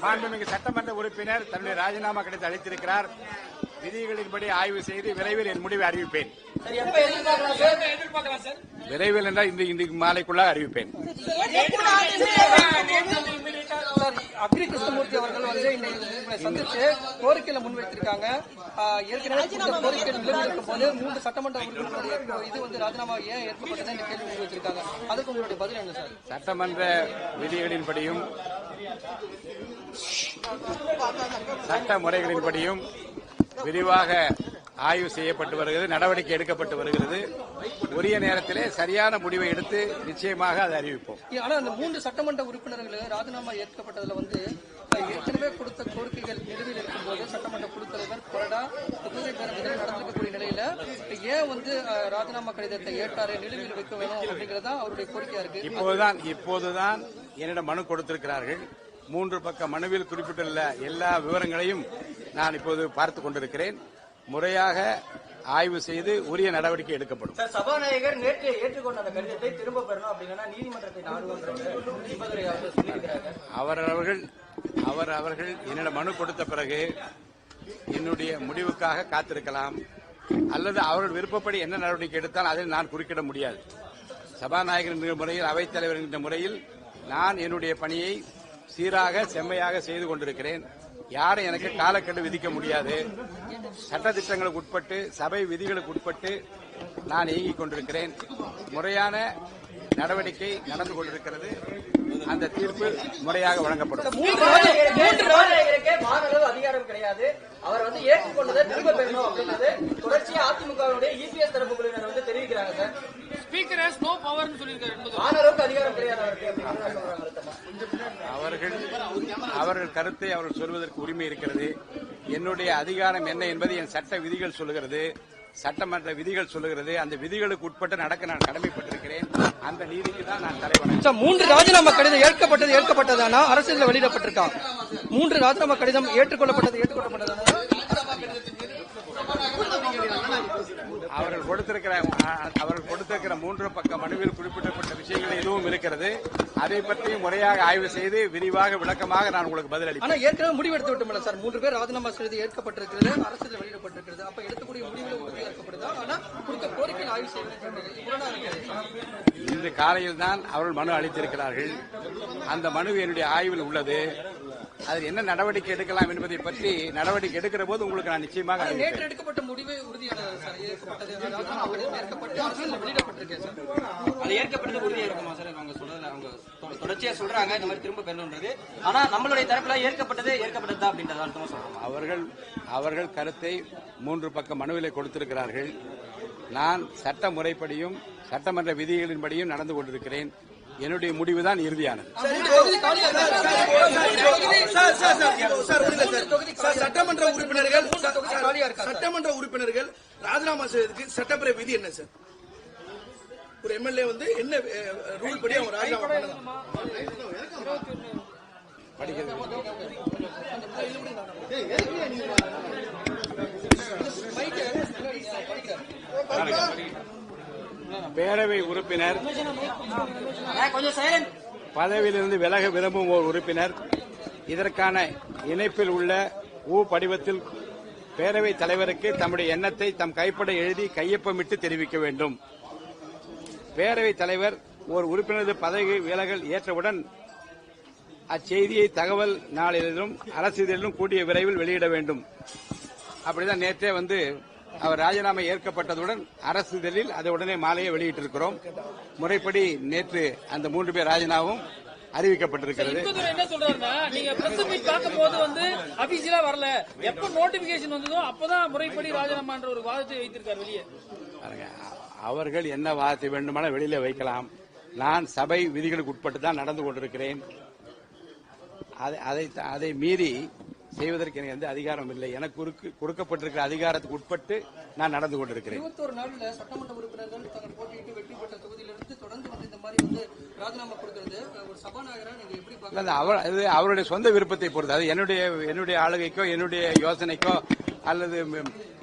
மாண்புமிகு சட்டமன்ற உறுப்பினர் தன்னுடைய ராஜினாமா கடிதத்தை அளித்திருக்கிறார். விதிகளின்படி ஆய்வு செய்து விரைவில் என் முடிவை அறிவிப்பேன். விரைவில் என்றால் இன்றைக்கு மாலைக்குள்ள அறிவிப்பேன். அக்ரி கிருஷ்ணமூர்த்தி அவர்கள் சந்தித்து கோரிக்கையில முன்வைத்திருக்காங்க. ஏற்கனவே கோரிக்கை நிலவிருக்கும் போது 3 சட்டமன்ற உறுப்பினர்களுடைய இது ராஜினாமா ஏன் ஏற்கப்பட்டது என்ற கேள்வி முன்வைத்திருக்காங்க. அதுக்கு உங்களுடைய பதில் என்ன சார்? சட்டமன்ற விதிகளின்படியும் சட்ட முறைகளின்படியும் விரிவாக ஆய்வு செய்யப்பட்டு வருகிறது, நடவடிக்கை எடுக்கப்பட்டு வருகிறது. உரிய நேரத்திலே சரியான முடிவை எடுத்து நிச்சயமாக அதை அறிவிப்போம். ஆனா அந்த 3 சட்டமன்ற உறுப்பினர்கள் ராஜினாமா ஏற்கப்பட்டதுல ஏற்கனவே கொடுத்த கோரிக்கைகள் நிலுவையில் இருக்கும் போது சட்டமன்ற குழு தலைவர் கொறடா புதுவை பேரவையில் நடந்திருக்கக்கூடிய நிலையில ஏன் ராஜினாமா கடிதத்தை ஏற்றாரு நிலுவையில் வைக்க வேணும் அப்படிங்கறதா அவருடைய கோரிக்கையா இருக்கு. இப்போதுதான் என்னிடம் மனு கொடுத்திருக்கிறார்கள். 3 பக்க மனுவில் குறிப்பிட்டுள்ள எல்லா விவரங்களையும் நான் இப்போது பார்த்துக் கொண்டிருக்கிறேன். முறையாக ஆய்வு செய்து உரிய நடவடிக்கை எடுக்கப்படும். சபாநாயகர் நேற்று ஏற்றுக்கொண்ட அந்த கடிதத்தை திரும்ப பெறணும் அப்படின்னா நீதிமன்றத்தை அவர்கள் என்னிடம் மனு கொடுத்த பிறகு என்னுடைய முடிவுக்காக காத்திருக்கலாம், அல்லது அவர்கள் விருப்பப்படி என்ன நடவடிக்கை எடுத்தால் அதில் நான் குறுக்கிட முடியாது. சபாநாயகர் என்ற முறையில் அவைத்தலைவர் என்ற முறையில் நான் என்னுடைய பணியை சீராக செம்மையாக செய்து கொண்டிருக்கிறேன். யாரும் எனக்கு காலக்கெடு விதிக்க முடியாது. சட்டத்திட்டங்களுக்கு உட்பட்டு சபை விதிகளுக்கு உட்பட்டு நான் இயங்கிக் கொண்டிருக்கிறேன். முறையான நடவடிக்கை நடந்து கொண்டிருக்கிறது. அந்த தீர்ப்பு முறையாக வழங்கப்படும். அதிகாரம் கிடையாது. அவர் ஏற்றுக்கொண்டதை திரும்ப பெறணும் அப்படின்றது தொடர்ச்சியா அதிமுகவுடைய இபிஎஸ் தரப்பு குழுவினர் தெரிவிக்கிறாங்க சார். ஸ்பீக்கர் ஹஸ் நோ பவர்னு சொல்லியிருக்காரு. ஆனரவுக்கு அதிகாரம் கிடையாது அவர்கள் கருத்தை அவர்கள் சொல்வதற்கு உரிமை இருக்கிறது. என்னுடைய அதிகாரம் என்ன என்பது என் சட்ட விதிகள் சொல்லுகிறது, சட்டமன்ற விதிகள் சொல்லுகிறது. அந்த விதிகளுக்கு உட்பட்டு நடக்க நான் கடமைப்பட்டிருக்கிறேன். அந்த நீதிக்கு தான் நான் தலைவணங்கிறேன். 3 ராஜினாமா கடிதம் ஏற்கப்பட்டதானா அரசியல் வெளியிடப்பட்டிருக்கா? 3 ராஜினாமா கடிதம் ஏற்றுக்கொள்ளப்பட்டதானா? அவர்கள் கொடுத்திருக்கிற 3 பக்க மனுவில் குறிப்பிடப்பட்ட விஷயங்கள் எதுவும் இருக்கிறது. அதை பற்றி முறையாக ஆய்வு செய்து விரிவாக விளக்கமாக நான் உங்களுக்கு பதில் அளிப்பேன். ஆனா ஏற்கனவே முடிவெடுத்து விட்டோம்ல சார், 3 பேர் ராஜினாமா செய்து ஏற்கப்பட்டிருக்கிறது, அரசியல் வெளியிடப்பட்டிருக்கிறது. அப்ப எடுக்கக்கூடிய முடிவுல உறுதியாக்கப்படுதா? ஆனா கொடுத்த கோரிக்கையில் ஆய்வு செய்வது இன்று காலையில் தான் அவர்கள் மனு அளித்திருக்கிறார்கள். அந்த மனு என்னுடைய ஆய்வில் உள்ளது. அதில் என்ன நடவடிக்கை எடுக்கலாம் என்பதை பற்றி நடவடிக்கை எடுக்கிற போது உங்களுக்கு நான் நிச்சயமாக நேற்று எடுக்கப்பட்ட முடிவு உறுதியானது சார். ஏற்கப்பட்டு அரசியல் வெளியிடப்பட்டிருக்கேன் சார். அது ஏற்கப்பட்டது உறுதியா இருக்குமா சார்? அவங்க சொல்றதுல அவங்க தொடர்ச்சியா சொல்றாங்க இந்த மாதிரி திரும்ப பெறணும்ன்றது. ஆனா நம்மளுடைய தரப்புல ஏற்கப்பட்டதா அப்படின்றத அர்த்தமா சொல்றோம். அவர்கள் கருத்தை 3 பக்க மனுவிலை கொடுத்திருக்கிறார்கள். நான் சட்ட முறைப்படியும் சட்டமன்ற விதிகளின்படியும் நடந்து கொண்டிருக்கிறேன். என்னுடைய முடிவுதான் இறுதியானது. சட்டமன்ற உறுப்பினர்கள் ராஜினாமா செய்வதற்கு சட்டப்பேரவை விதி என்ன சார்? ஒரு எம்எல்ஏ என்ன ரூல் படி அவங்க ராஜினாமா பண்ணலாம்? பேரவை உறுப்பினர் பதவியிலிருந்து விலக விரும்பும் ஓர் உறுப்பினர் இதற்கான இணைப்பில் உள்ள படிவத்தில் பேரவைத் தலைவருக்கு தம்முடைய எண்ணத்தை தம் கைப்பட எழுதி கையொப்பமிட்டு தெரிவிக்க வேண்டும். பேரவைத் தலைவர் ஒரு உறுப்பினரது பதவி விலகல் ஏற்றவுடன் அச்செய்தியை தகவல் நாளிதழிலும் அரசிதழிலும் கூடிய விரைவில் வெளியிட வேண்டும். அப்படிதான் நேற்றே அவர் ராஜினாமா ஏற்கப்பட்டதுடன் அரசிதழில் அதை உடனே மாலையே வெளியிட்டிருக்கிறோம். முறைப்படி நேற்று அந்த 3 பேர் ராஜினாமாவும் அறிவிக்கப்பட்டிருக்கிறது. என்ன சொல்றாருன்னா, நீங்க பிரஸ் மீட் பார்க்கும்போது அபிஷியலா வரல, எப்ப நோட்டிபிகேஷன் வந்ததோ அப்பதான் முறைப்படி ராஜினாமான்ற ஒரு வாதத்தை வைத்திருக்காரு வெளியே. அவர்கள் என்ன வாதத்தை வேண்டுமானால் வெளியில வைக்கலாம். நான் சபை விதிகளுக்கு உட்பட்டு தான் நடந்து கொண்டிருக்கிறேன். அதை மீறி செய்வதற்கு எனக்கு எந்த அதிகாரம் இல்லை. எனக்கு கொடுக்கப்பட்டிருக்கிற அதிகாரத்துக்கு உட்பட்டு நான் நடந்து கொண்டிருக்கிறேன். 21 நாள்ல சட்டமன்ற உறுப்பினர்கள் தங்கள் போட்டியிட்டு வெற்றி பெற்ற தொகுதியிலிருந்து தொடர்ந்து இந்த மாதிரி ராஜினாமா கொடுக்கிறது ஒரு சபாநாயகரா நீங்க எப்படி பார்க்கறீங்க? அவருடைய சொந்த விருப்பத்தை பொறுத்து, அது என்னுடைய ஆளுகைக்கோ என்னுடைய யோசனைக்கோ அல்லது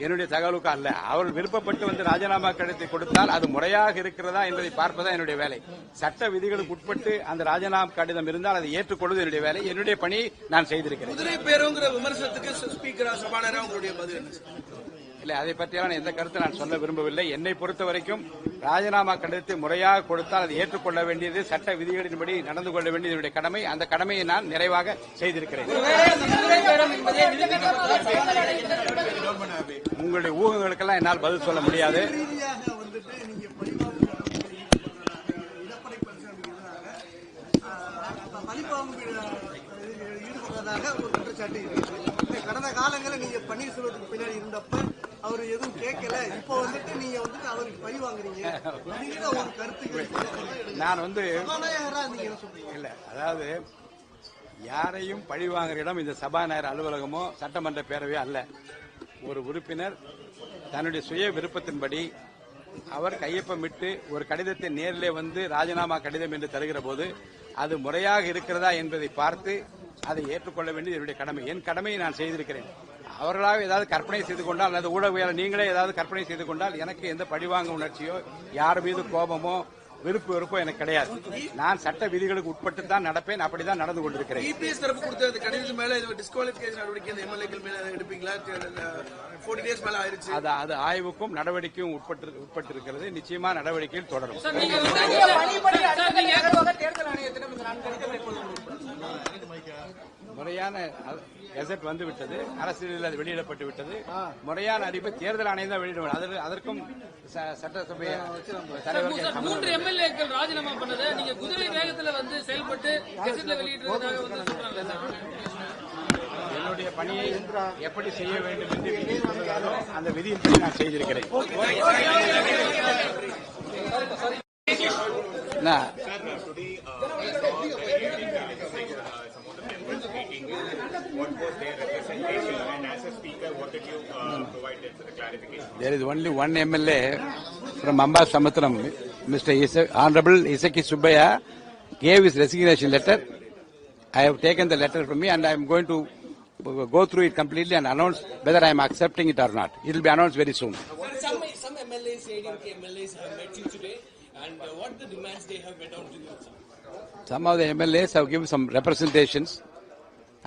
என்னுடைய தகவலுக்கோ அல்ல. அவர் விருப்பப்பட்டு வந்து ராஜினாமா கடிதத்தை கொடுத்தால் அது முறையாக இருக்கிறதா என்பதை பார்ப்பதா என்னுடைய வேலை. சட்ட விதிகளுக்கு உட்பட்டு அந்த ராஜினாமா கடிதம் இருந்தால் அதை ஏற்றுக்கொள்வது என்னுடைய வேலை. என்னுடைய பணியை நான் செய்திருக்கிறேன். குதிரை பேருங்கிற விமர்சனத்துக்கு ஸ்பீக்கரா சபாநாயகரா உங்களுடைய பதில் என்ன? இல்லை, அதை பற்றியான எந்த கருத்தை நான் சொல்ல விரும்பவில்லை. என்னை பொறுத்த வரைக்கும் ராஜினாமா கடிதத்தை முறையாக கொடுத்தால் அதை ஏற்றுக்கொள்ள வேண்டியது சட்ட விதிகளின்படி நடந்து கொள்ள வேண்டியது என்னுடைய கடமை. அந்த கடமையை நான் நிறைவாக செய்திருக்கிறேன். உங்களுடைய ஊகங்களுக்கெல்லாம் என்னால் பதில் சொல்ல முடியாது. கடந்த காலங்களில் நீங்க பன்னீர்செல்வத்துக்கு பின்னாடி இருந்தப்ப அவர் எதுவும் கேட்கல, இப்போ வந்துட்டு நீங்க வந்துட்டு அவருக்கு பழி வாங்குறீங்க. ஒரு கருத்து நான் இல்ல, அதாவது யாரையும் பழி வாங்குற இடம் இந்த சபாநாயகர் அலுவலகமோ சட்டமன்ற பேரவையோ அல்ல. ஒரு உறுப்பினர் தன்னுடைய சுய விருப்பத்தின்படி அவர் கையொப்பமிட்டு ஒரு கடிதத்தை நேரிலே வந்து ராஜினாமா கடிதம் என்று தருகிற போது அது முறையாக இருக்கிறதா என்பதை பார்த்து அதை ஏற்றுக்கொள்ள வேண்டியது என்னுடைய கடமை. என் கடமையை நான் செய்திருக்கிறேன். அவர்களாக ஏதாவது கற்பனை செய்து கொண்டால் அல்லது ஊடகவியலாளர் நீங்களே ஏதாவது கற்பனை செய்து கொண்டால் எனக்கு எந்த பழிவாங்க உணர்ச்சியோ யார் மீது கோபமோ வெறுப்போ எனக்கு கிடையாது. நான் சட்ட விதிகளுக்கு உட்பட்டு தான் நடப்பேன். அப்படிதான் நடந்து கொண்டிருக்கிறேன். EPS தரப்பு கொடுத்த அந்த கடிதத்து மேல டிஸ்குவாலிஃபிகேஷன் நடவடிக்கை அந்த எம்எல்ஏக்கள் மேல எடுப்பீங்களா? 40 days மேல ஆயிருச்சு. அது ஆய்வுக்கும் நடவடிக்கையும் உட்பட்டு இருக்கிறது. நிச்சயமா நடவடிக்கையில் தொடரும். முறையான கெசட் வந்து விட்டது, அரசியலில் அது வெளியிடப்பட்டு விட்டது. முறையான அறிவிப்பை தேர்தல் ஆணையம் தான் வெளியிடும். அதற்கும் சட்டசபை தலைவர்கள் 3 எம்எல்ஏக்கள் ராஜினாமா பண்ணது நீங்க குதிரை வேகத்துல வந்து செயல்பட்டு கெசட்ல வெளியிடுறதுக்காக வந்து சொல்றாங்க. என்னுடைய பணியை எப்படி செய்ய வேண்டும் என்று விதி சொன்னதாலோ அந்த விதியின்படி நான் செய்திருக்கிறேன். There is only one MLA from Amba Samuthram, Mr. Honorable Isaki Subbaya, gave his resignation letter. I have taken the letter from me and I am going to go through it completely and announce whether I am accepting it or not. It will be announced very soon. Some MLAs, ADMK MLAs have met you today, and what the demands they have went on to you? Some of the MLAs have given some representations.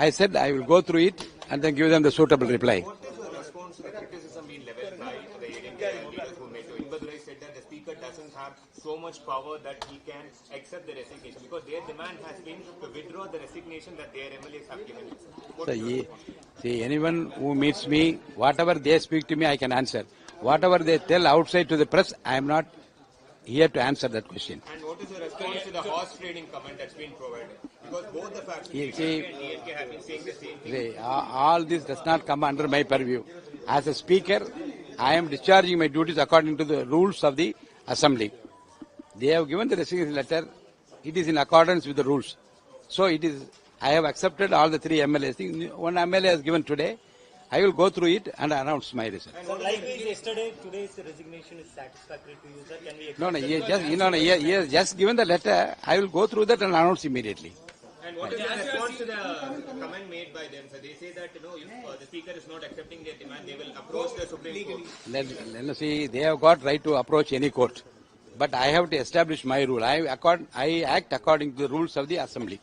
I said I will go through it and then give them the suitable reply. What is the response to the criticism being leveled by the ADMK leaders who made you? Inbadurai said that the speaker doesn't have so much power that he can accept the resignation because their demand has been to withdraw the resignation that their MLAs have given. See, anyone who meets me, whatever they speak to me, I can answer. Whatever they tell outside to the press, I am not here to answer that question. And what is the response to the horse trading comment that's been provided? Because both the factions, and DMK have been saying the same thing. All this does not come under my purview. As a speaker, I am discharging my duties according to the rules of the assembly. They have given the resignation letter. It is in accordance with the rules. So it is. I have accepted all the 3 MLAs. One MLA has given today. I will go through it and announce my result. Likewise, yesterday, today's resignation is satisfactory to you, sir. Can we No, he has just given the letter. I will go through that and announce immediately. And what is the response to the comment made by them? So they say that if the speaker is not accepting their demand, they will approach the Supreme Court. Let us see, they have got right to approach any court, but I have to establish my rule. I act according to the rules of the assembly.